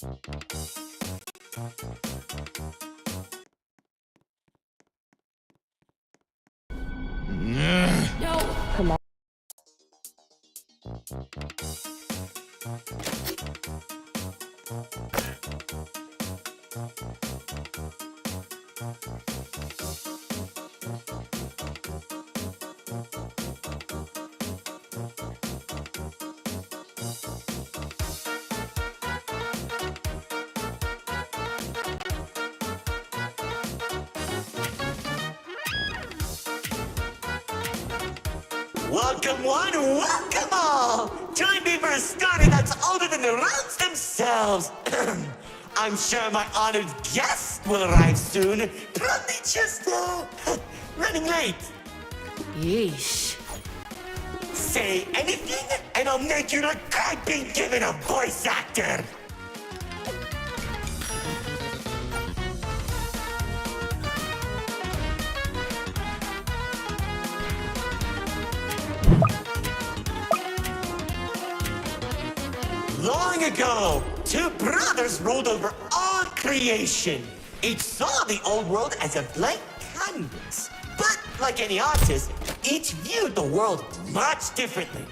No! Come on. Welcome one, welcome all! Join me for a story that's older than the roads themselves. I'm sure my honored guest will arrive soon. Probably just, running late. Yeesh. Say anything, and I'll make you regret being given a voice actor. Long ago, two brothers ruled over all creation. Each saw the old world as a blank canvas. But like any artist, each viewed the world much differently.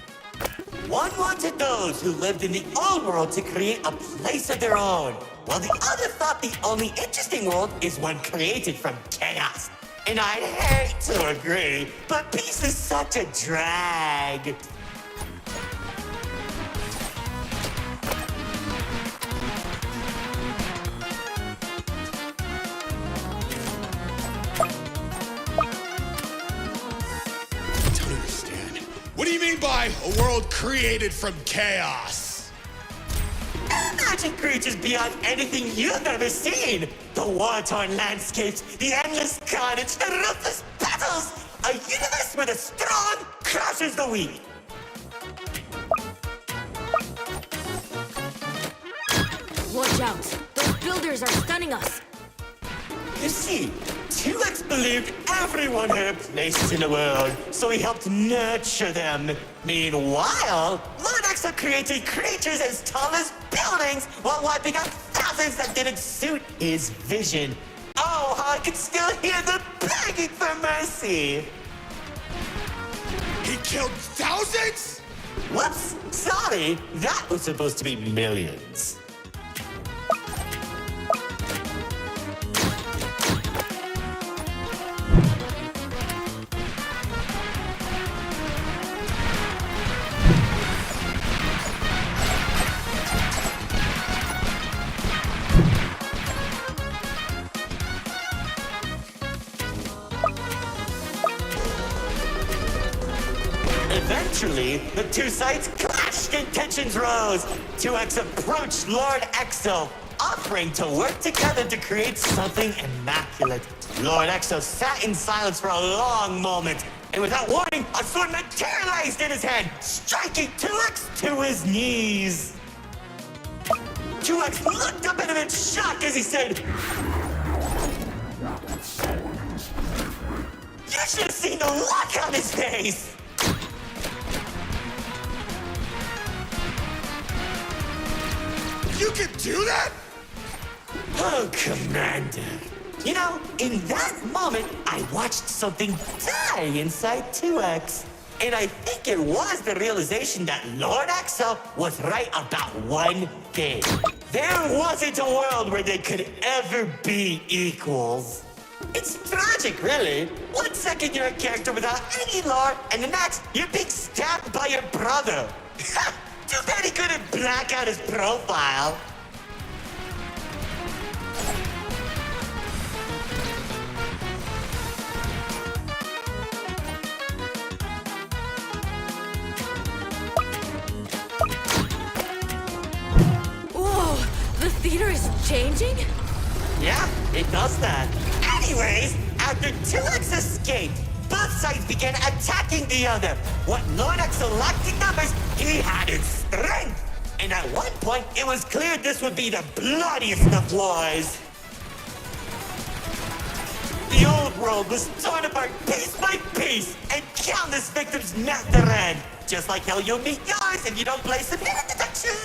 One wanted those who lived in the old world to create a place of their own, while the other thought the only interesting world is one created from chaos. And I'd hate to agree, but peace is such a drag. What do you mean by a world created from chaos? Imagine creatures beyond anything you've ever seen. The war-torn landscapes, the endless carnage, the ruthless battles. A universe where the strong crushes the weak. Watch out. Those builders are stunning us. You see, 2X believed everyone had a place in the world, so he helped nurture them. Meanwhile, Lord Exo created creatures as tall as buildings while wiping out thousands that didn't suit his vision. Oh, how I can still hear them begging for mercy. He killed thousands? Whoops, sorry, that was supposed to be millions. Eventually, the two sides clashed and tensions rose. 2X approached Lord Exo, offering to work together to create something immaculate. Lord Exo sat in silence for a long moment, and without warning, a sword materialized in his hand, striking 2X to his knees. 2X looked up at him in shock as he said, "You should have seen the look on his face!" You can do that? Oh, Commander. You know, in that moment, I watched something die inside 2X. And I think it was the realization that Lord Exo was right about one thing. There wasn't a world where they could ever be equals. It's tragic, really. 1 second you're a character without any lore, and the next, you're being stabbed by your brother. Too bad he couldn't black out his profile. Whoa! The theater is changing? Yeah, it does that. Anyways, after 2X escaped, both sides began attacking the other. What Lord Exo lacked in numbers, he had in strength. And at one point, it was clear this would be the bloodiest of wars. The old world was torn apart piece by piece, and countless victims met their end. Just like how you'll meet yours if you don't place a minute detection.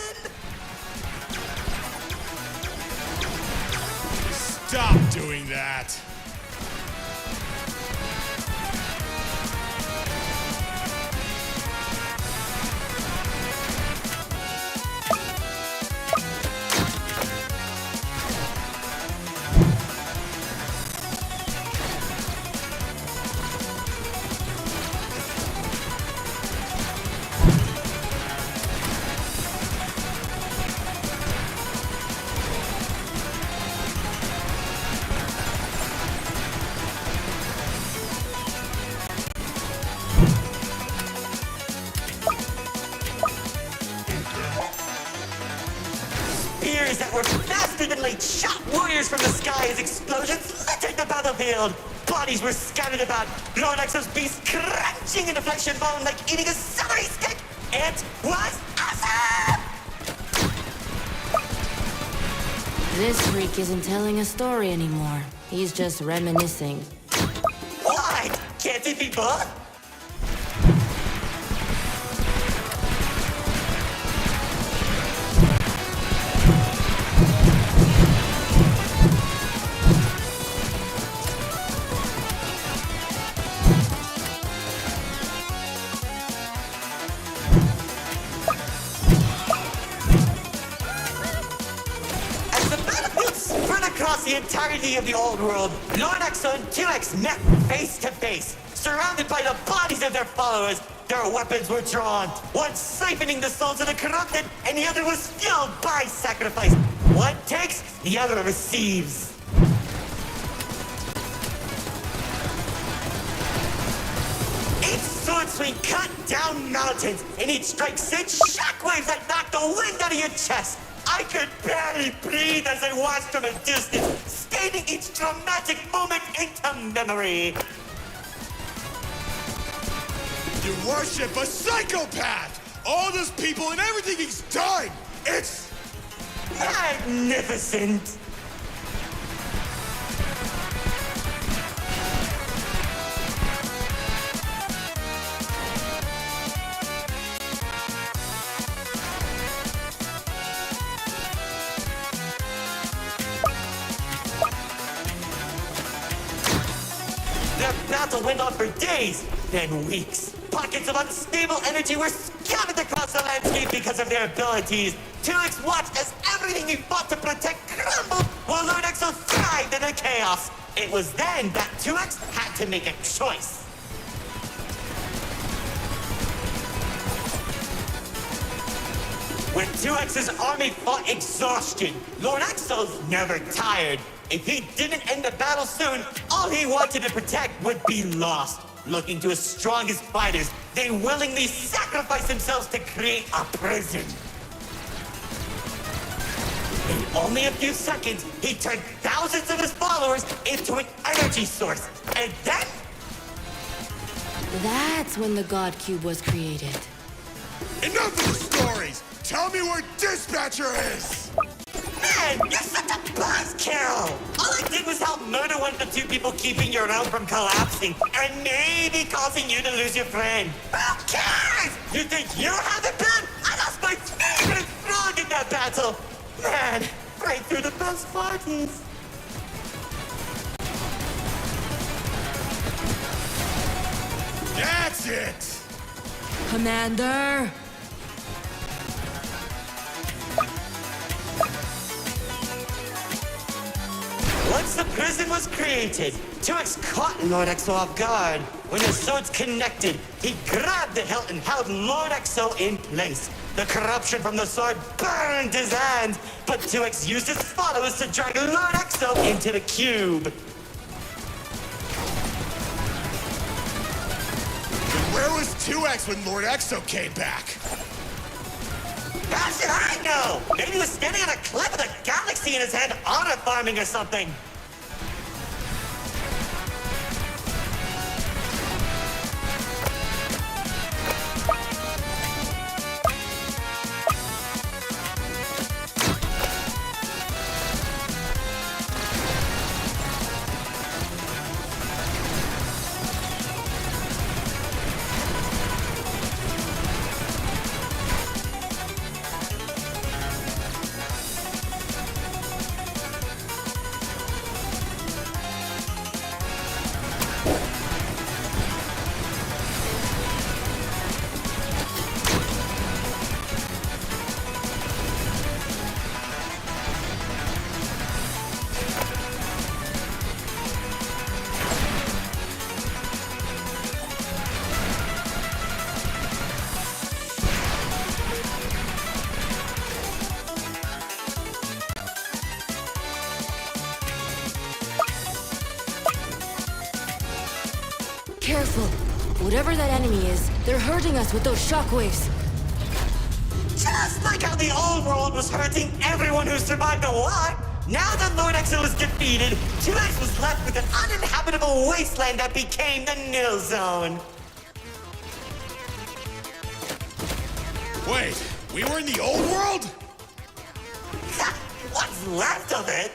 Stop doing that. Spears that were faster than late shot warriors from the sky as explosions littered the battlefield. Bodies were scattered about, Lord Exo's beast crunching into flesh and bone like eating a celery stick. It was awesome! This freak isn't telling a story anymore. He's just reminiscing. What? Can't it be both? Across the entirety of the old world, Lord Exo and 2X met face to face. Surrounded by the bodies of their followers, their weapons were drawn. One siphoning the souls of the corrupted, and the other was fueled by sacrifice. One takes, the other receives. Each sword swing cut down mountains, and each strike sent shockwaves that knocked the wind out of your chest. I could barely breathe as I watched from a distance, staining each dramatic moment into memory. You worship a psychopath! All those people and everything he's done! It's magnificent! Their battle went on for days, then weeks. Pockets of unstable energy were scattered across the landscape because of their abilities. 2X watched as everything he fought to protect crumbled, while Lord Exo thrived in the chaos. It was then that 2X had to make a choice. When 2X's army fought exhaustion, Lord Exo's never tired. If he didn't end the battle soon, all he wanted to protect would be lost. Looking to his strongest fighters, they willingly sacrificed themselves to create a prison. In only a few seconds, he turned thousands of his followers into an energy source. And then... That's when the God Cube was created. enough of the stories! Tell me where Dispatcher is! Man, you're such a buzzkill! All I did was help murder one of the two people keeping your realm from collapsing, and maybe causing you to lose your friend. Who cares? You think you have it bad? I lost my favorite frog in that battle! Man, right through the best parties. That's it! Commander! Once the prison was created, 2X caught Lord Exo off guard. When the swords connected, he grabbed the hilt and held Lord Exo in place. The corruption from the sword burned his hands, but 2X used his followers to drag Lord Exo into the cube. Where was 2X when Lord Exo came back? How should I know? Maybe he was standing on a cliff with a galaxy in his head, honor farming or something. careful. Whatever that enemy is, they're hurting us with those shockwaves. Just like how the old world was hurting everyone who survived the war, now that Lord Exo was defeated, 2X was left with an uninhabitable wasteland that became the Nil Zone. Wait, we were in the old world? What's left of it?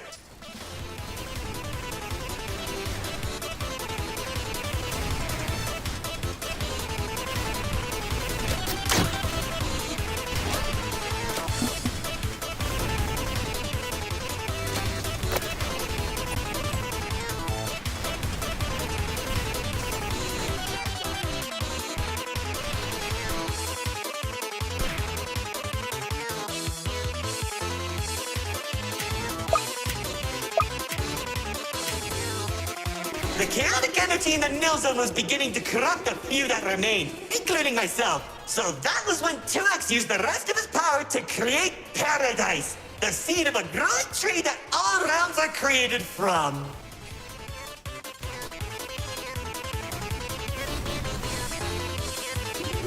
The chaotic energy in the Nil Zone was beginning to corrupt the few that remained, including myself. So that was when 2X used the rest of his power to create Paradise, the seed of a growing tree that all realms are created from.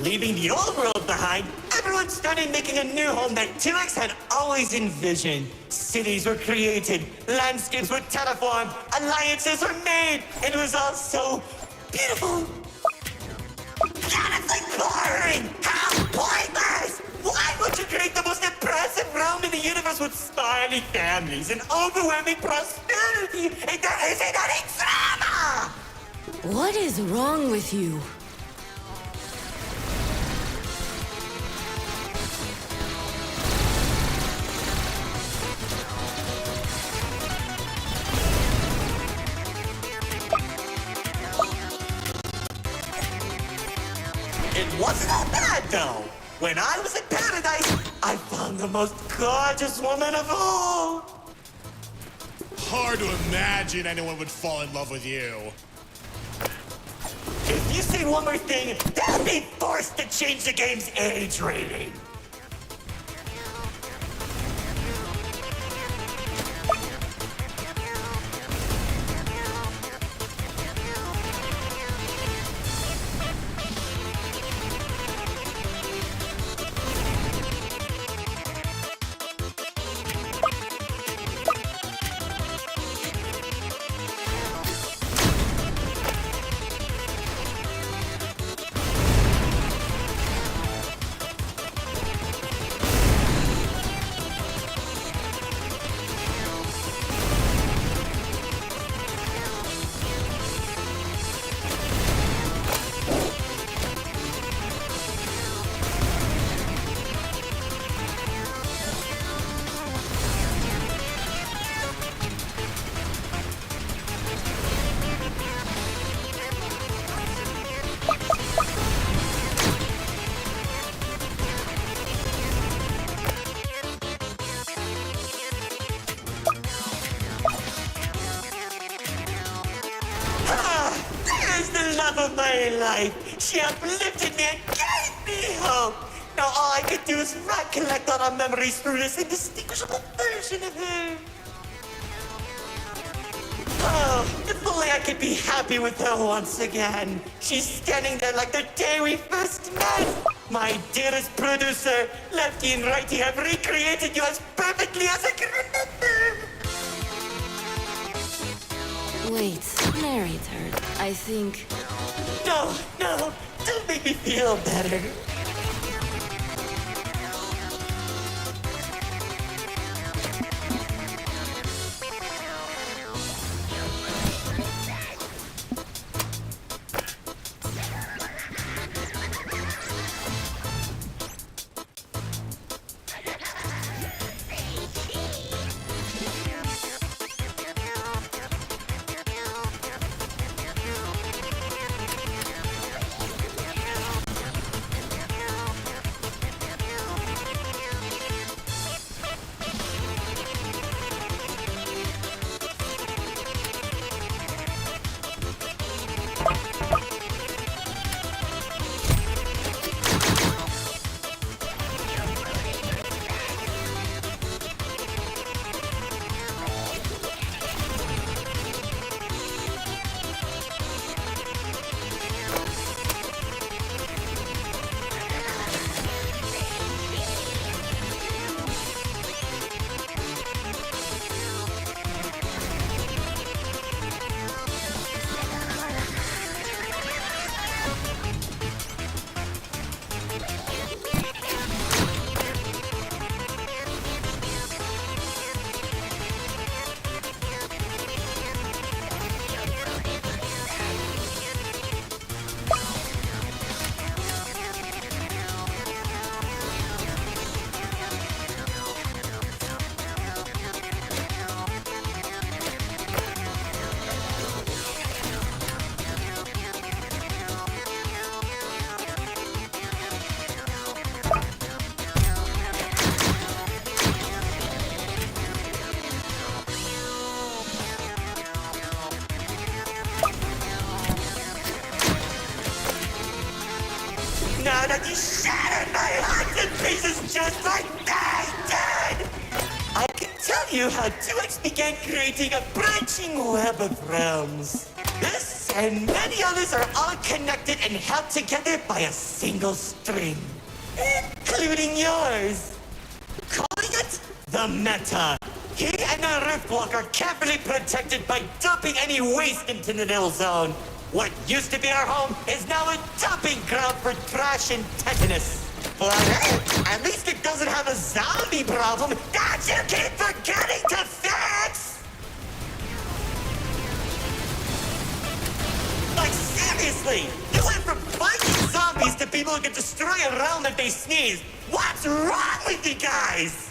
Leaving the old world behind, everyone started making a new home that 2X had always envisioned. Cities were created, landscapes were terraformed, alliances were made, and it was all so beautiful. Honestly boring! How pointless! Why would you create the most impressive realm in the universe with smiling families and overwhelming prosperity, and there isn't any drama? What is wrong with you? It wasn't that bad, though. When I was in Paradise, I found the most gorgeous woman of all. Hard to imagine anyone would fall in love with you. If you say one more thing, they'll be forced to change the game's age rating. There's the love of my life. She uplifted me and gave me hope. Now all I can do is recollect all our memories through this indistinguishable version of her. Oh, if only I could be happy with her once again. She's standing there like the day we first met. My dearest producer, Lefty and Righty have recreated you as perfectly as I can remember. Wait, narrator. I think... No, don't make me feel better. out and you shattered my heart in pieces just like they did! I can tell you how 2X began creating a branching web of realms. This and many others are all connected and held together by a single string, including yours. Calling it the Meta. He and the Riftwalk are carefully protected by dumping any waste into the Nil Zone. What used to be our home is now a dumping ground for trash and tetanus. But hey, at least it doesn't have a zombie problem that you keep forgetting to fix! Like, seriously! You went from fighting zombies to people who can destroy a realm if they sneeze! What's wrong with you guys?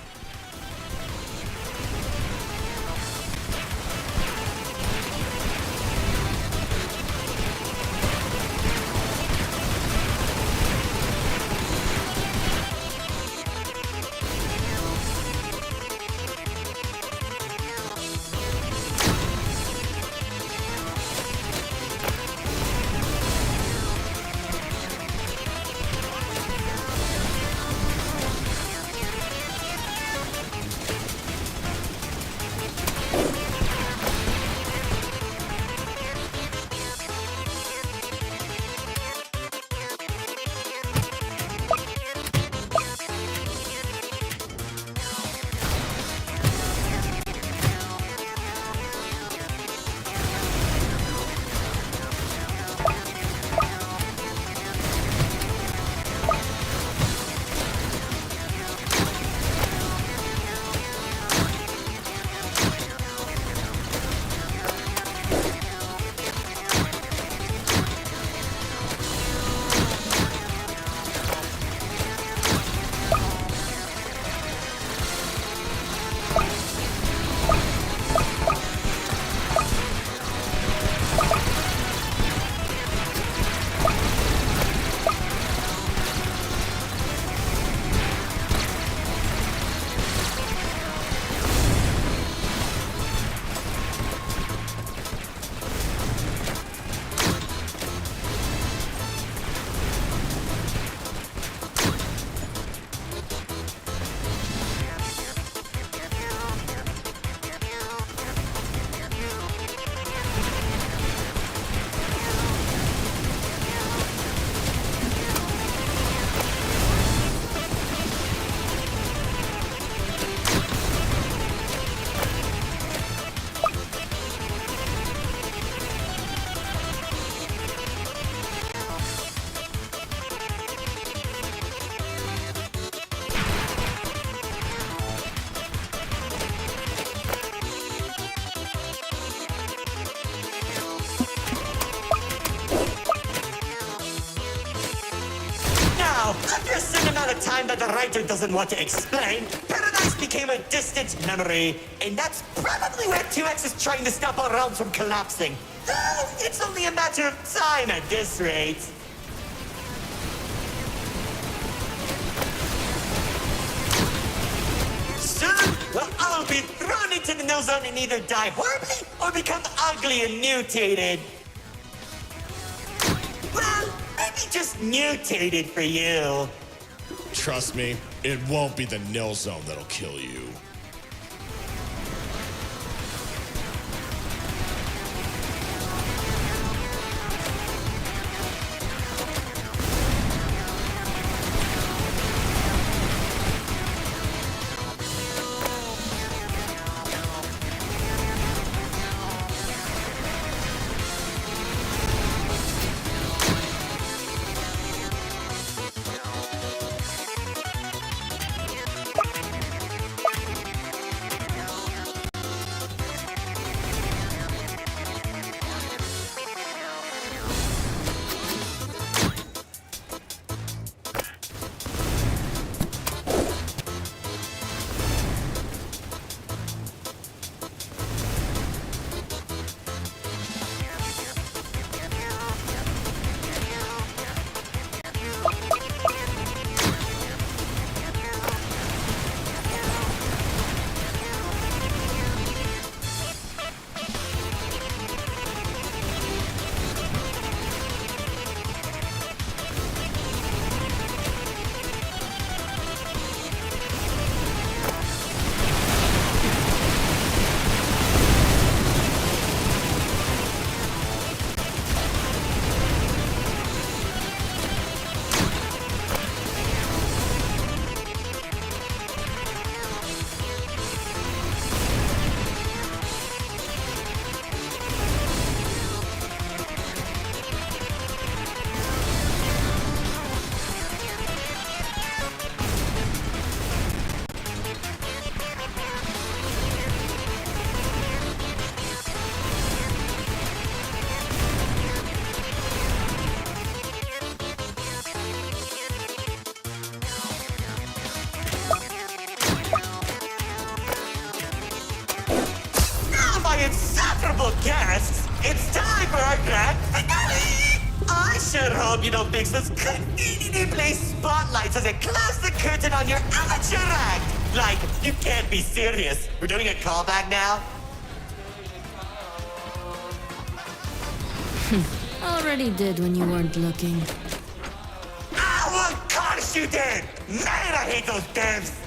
After a certain amount of time that the writer doesn't want to explain, Paradise became a distant memory, and that's probably where 2X is trying to stop our realms from collapsing. Though it's only a matter of time at this rate. Soon, we'll all be thrown into the Nil Zone and either die horribly or become ugly and mutated. Well, maybe just mutated for you. Trust me, it won't be the Nil Zone that'll kill you. guests, it's time for our grand finale! I sure hope you don't fix this conveniently placed spotlights as I close the curtain on your amateur act! Like, you can't be serious. We're doing a callback now? Already did when you weren't looking. Ah, of course you did! Man, I hate those devs!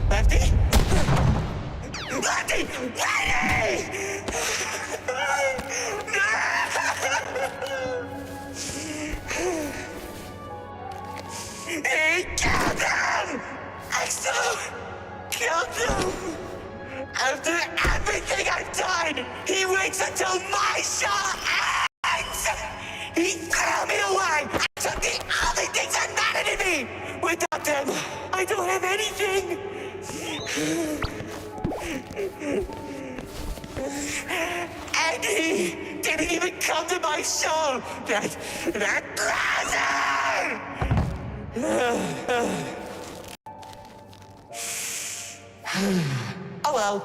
Lefty? Lefty! Lefty! He killed him! Axel killed him! After everything I've done, he waits until my show ends! He threw me away! I took the only things that mattered to me! Without them, I don't have anything! And he didn't even come to my show! That bastard! Oh well.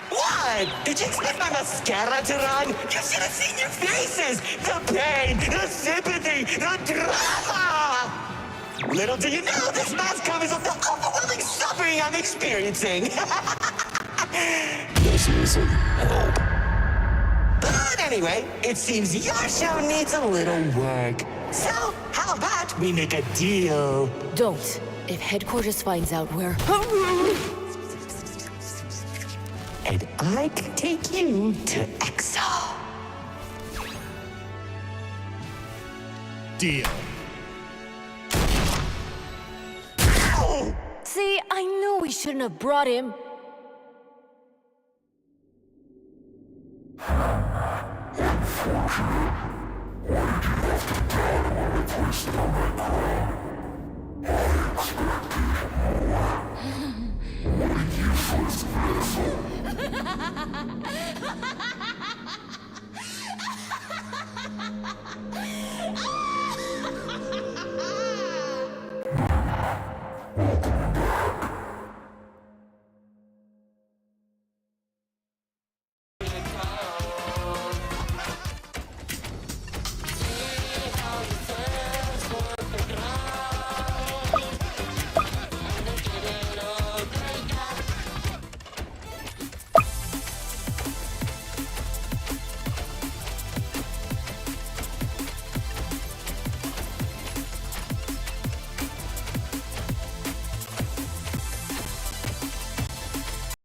What? Did you expect my mascara to run? You should have seen your faces! The pain, the sympathy, the drama! Little do you know, this mask covers up the overwhelming suffering I'm experiencing! This isn't help. But anyway, it seems your show needs a little work. So, how about we make a deal? Don't. If headquarters finds out we're... And I can take you to Exo. Deal. Ow! See, I knew we shouldn't have brought him.